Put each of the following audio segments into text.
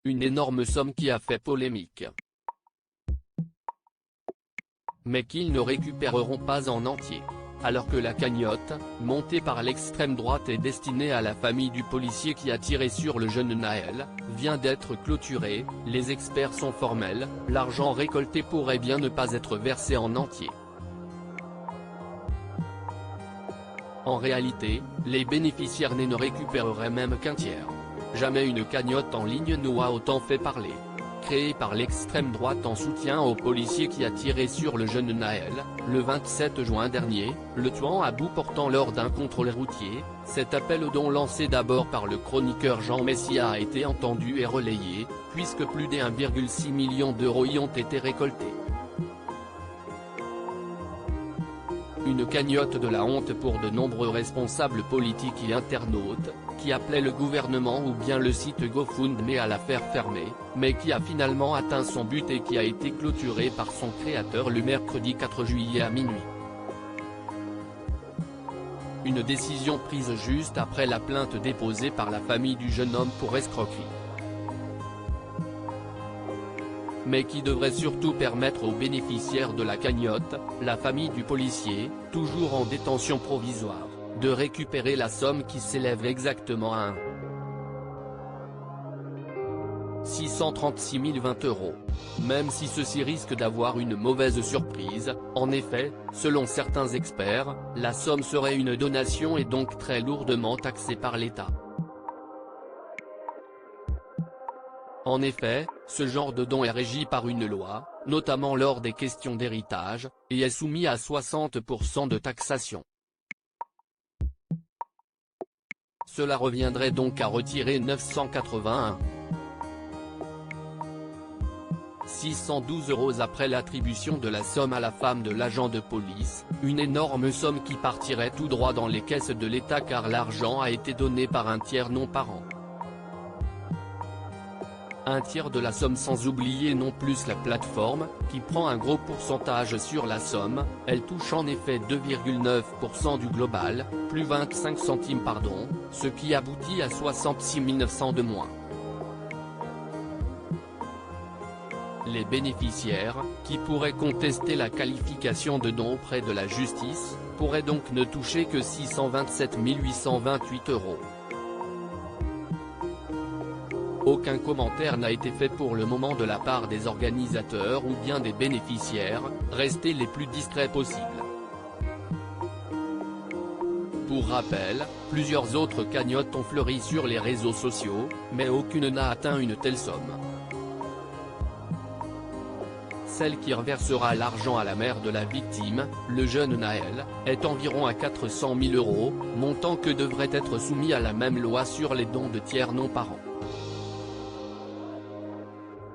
une énorme somme qui a fait polémique. Mais qu'ils ne récupéreront pas en entier. Alors que la cagnotte, montée par l'extrême droite et destinée à la famille du policier qui a tiré sur le jeune Naël, vient d'être clôturée, les experts sont formels, l'argent récolté pourrait bien ne pas être versé en entier. En réalité, les bénéficiaires ne récupéreraient même qu'un tiers. Jamais une cagnotte en ligne n'a autant fait parler. Créée par l'extrême droite en soutien au policier qui a tiré sur le jeune Naël, le 27 juin dernier, le tuant à bout portant lors d'un contrôle routier, cet appel au don lancé d'abord par le chroniqueur Jean Messia a été entendu et relayé, puisque plus de 1,6 million d'euros y ont été récoltés. Une cagnotte de la honte pour de nombreux responsables politiques et internautes, qui appelaient le gouvernement ou bien le site GoFundMe à la faire fermer, mais qui a finalement atteint son but et qui a été clôturée par son créateur le mercredi 4 juillet à minuit. Une décision prise juste après la plainte déposée par la famille du jeune homme pour escroquerie. Mais qui devrait surtout permettre aux bénéficiaires de la cagnotte, la famille du policier, toujours en détention provisoire, de récupérer la somme qui s'élève exactement à 636 020 €. Même si ceci risque d'avoir une mauvaise surprise, en effet, selon certains experts, la somme serait une donation et donc très lourdement taxée par l'État. En effet, ce genre de don est régi par une loi, notamment lors des questions d'héritage, et est soumis à 60% de taxation. Cela reviendrait donc à retirer 981 612 € après l'attribution de la somme à la femme de l'agent de police, une énorme somme qui partirait tout droit dans les caisses de l'État car l'argent a été donné par un tiers non parent. Un tiers de la somme sans oublier non plus la plateforme, qui prend un gros pourcentage sur la somme, elle touche en effet 2,9% du global, plus 25 centimes pardon, ce qui aboutit à 66 900 de moins. Les bénéficiaires, qui pourraient contester la qualification de don auprès de la justice, pourraient donc ne toucher que 627 828 €. Aucun commentaire n'a été fait pour le moment de la part des organisateurs ou bien des bénéficiaires, restez les plus discrets possibles. Pour rappel, plusieurs autres cagnottes ont fleuri sur les réseaux sociaux, mais aucune n'a atteint une telle somme. Celle qui reversera l'argent à la mère de la victime, le jeune Naël, est environ à 400 000 €, montant que devrait être soumis à la même loi sur les dons de tiers non parents.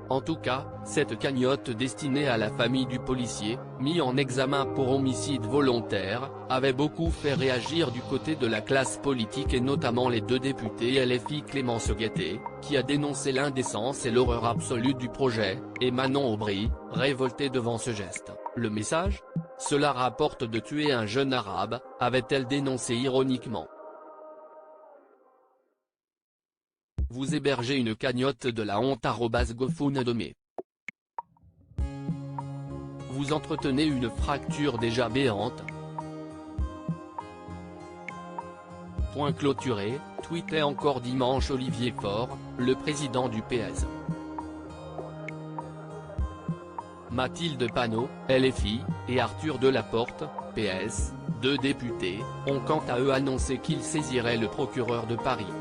En tout cas, cette cagnotte destinée à la famille du policier, mis en examen pour homicide volontaire, avait beaucoup fait réagir du côté de la classe politique et notamment les deux députés LFI Clémence Guettet, qui a dénoncé l'indécence et l'horreur absolue du projet, et Manon Aubry, révoltée devant ce geste. Le message ? Cela rapporte de tuer un jeune arabe, avait-elle dénoncé ironiquement. Vous hébergez une cagnotte de la honte @GoFundMe. Vous entretenez une fracture déjà béante. Point clôturé, tweetait encore dimanche Olivier Faure, le président du PS. Mathilde Panot, LFI, et Arthur Delaporte, PS, deux députés, ont quant à eux annoncé qu'ils saisiraient le procureur de Paris.